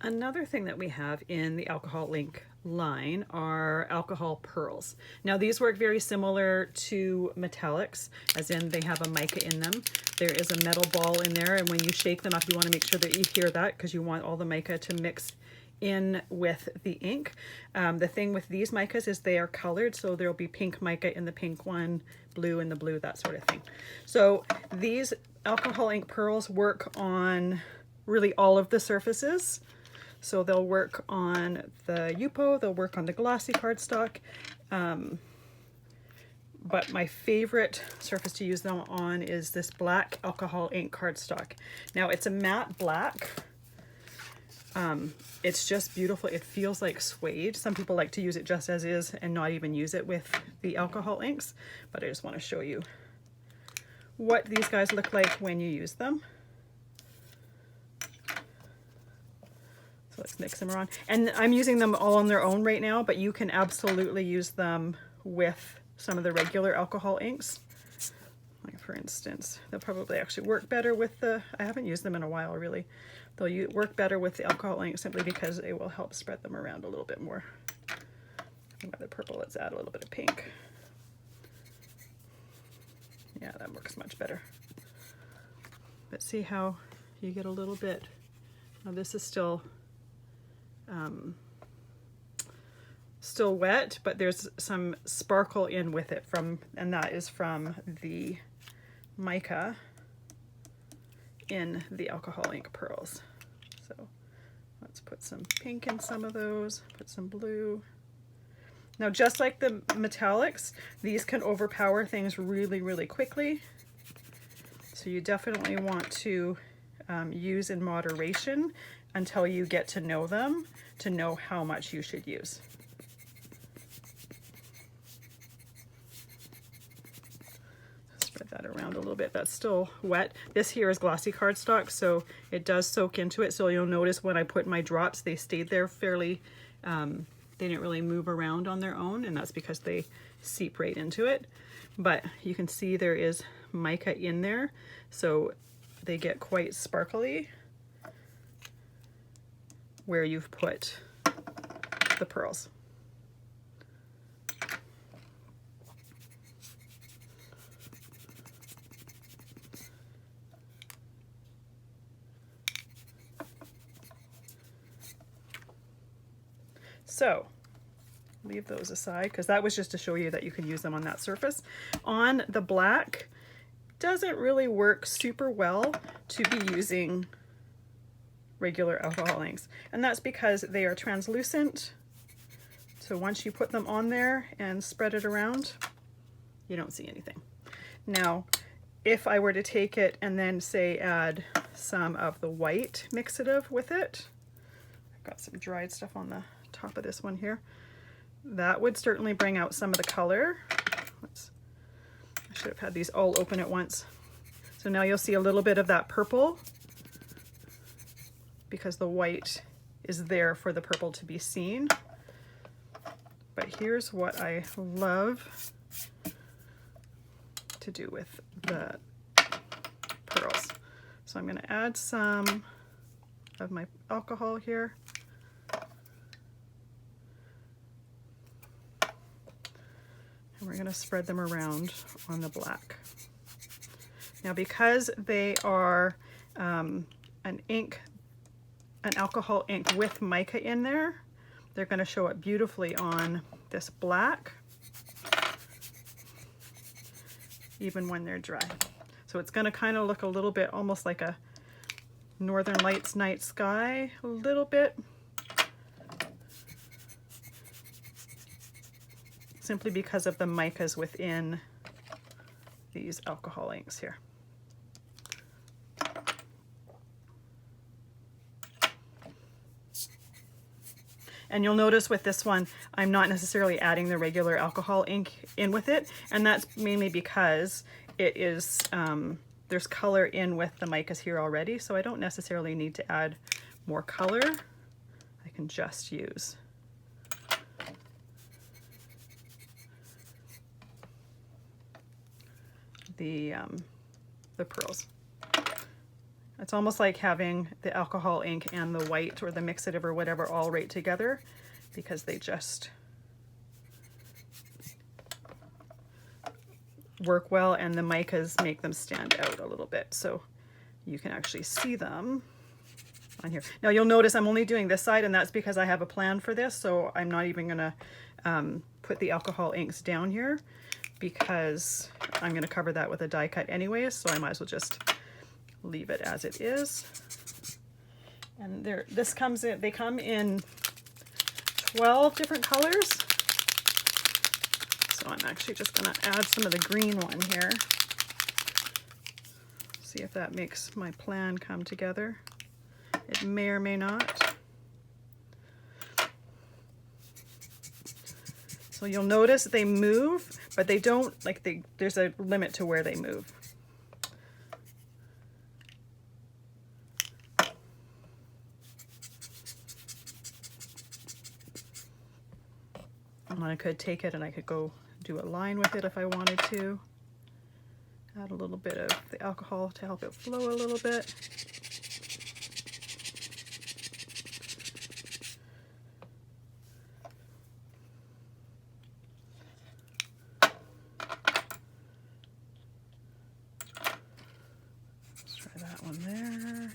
Another thing that we have in the alcohol ink line are alcohol pearls. Now these work very similar to metallics, as in they have a mica in them. There is a metal ball in there, and when you shake them up, you want to make sure that you hear that because you want all the mica to mix in with the ink. The thing with these micas is they are colored, so there'll be pink mica in the pink one, blue in the blue, that sort of thing. So these alcohol ink pearls work on really all of the surfaces. So they'll work on the Yupo, they'll work on the glossy cardstock, but my favorite surface to use them on is this black alcohol ink cardstock. Now it's a matte black. It's just beautiful. It feels like suede. Some people like to use it just as is and not even use it with the alcohol inks, but I just want to show you what these guys look like when you use them. So let's mix them around. And I'm using them all on their own right now, but you can absolutely use them with some of the regular alcohol inks. Like for instance, they'll probably actually work better with the, I haven't used them in a while really. They'll work better with the alcohol ink simply because it will help spread them around a little bit more. By the purple, let's add a little bit of pink. Yeah, that works much better. But see how you get a little bit, now this is still wet, but there's some sparkle in with it from, and that is from the mica in the alcohol ink pearls. So let's put some pink in some of those, put some blue. Now just like the metallics, these can overpower things really, really quickly. So you definitely want to use in moderation until you get to know them, to know how much you should use. Spread that around a little bit. That's still wet. This here is glossy cardstock, so it does soak into it. So you'll notice when I put my drops, they stayed there fairly, they didn't really move around on their own, and that's because they seep right into it. But you can see there is mica in there, so they get quite sparkly where you've put the pearls. So leave those aside because that was just to show you that you can use them on that surface. On the black, doesn't really work super well to be using regular alcohol inks, and that's because they are translucent. So once you put them on there and spread it around, you don't see anything. Now, if I were to take it and then say add some of the white mixative with it, I've got some dried stuff on the top of this one here, that would certainly bring out some of the color. I should have had these all open at once. So now you'll see a little bit of that purple because the white is there for the purple to be seen. But here's what I love to do with the pearls. So I'm going to add some of my alcohol here. And we're going to spread them around on the black. Now because they are an alcohol ink with mica in there, they're going to show up beautifully on this black, even when they're dry. So it's going to kind of look a little bit almost like a Northern Lights night sky, a little bit. Simply because of the micas within these alcohol inks here. And you'll notice with this one, I'm not necessarily adding the regular alcohol ink in with it, and that's mainly because it is, there's color in with the micas here already, so I don't necessarily need to add more color. I can just use the pearls. It's almost like having the alcohol ink and the white or the mixative or whatever all right together, because they just work well, and the micas make them stand out a little bit, so you can actually see them on here. Now you'll notice I'm only doing this side, and that's because I have a plan for this, so I'm not even gonna put the alcohol inks down here, because I'm gonna cover that with a die cut anyways, so I might as well just leave it as it is. And this comes in, they come in 12 different colors. So I'm actually just gonna add some of the green one here. See if that makes my plan come together. It may or may not. So you'll notice they move, but they don't, like there's a limit to where they move. And I could take it and I could go do a line with it if I wanted to. Add a little bit of the alcohol to help it flow a little bit. Let's try that one there.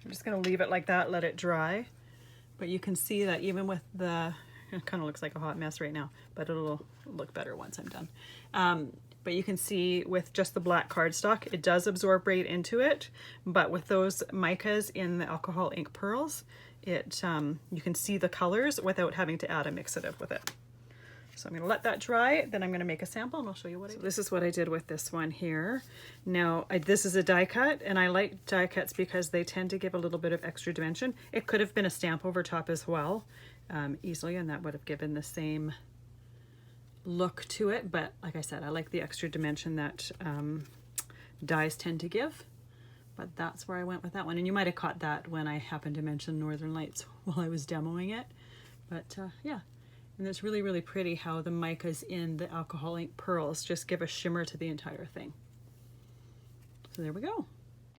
I'm just going to leave it like that, let it dry. But you can see that even with the, it kind of looks like a hot mess right now, but it'll look better once I'm done. But you can see with just the black cardstock, it does absorb right into it. But with those micas in the alcohol ink pearls, it you can see the colors without having to add a mixative with it. So I'm going to let that dry, then I'm going to make a sample and I'll show you what I did. This is what I did with this one here. Now, this is a die cut, and I like die cuts because they tend to give a little bit of extra dimension. It could have been a stamp over top as well, easily, and that would have given the same look to it. But like I said, I like the extra dimension that dies tend to give. But that's where I went with that one. And you might have caught that when I happened to mention Northern Lights while I was demoing it. But yeah. And it's really, really pretty how the micas in the alcohol ink pearls just give a shimmer to the entire thing. So there we go.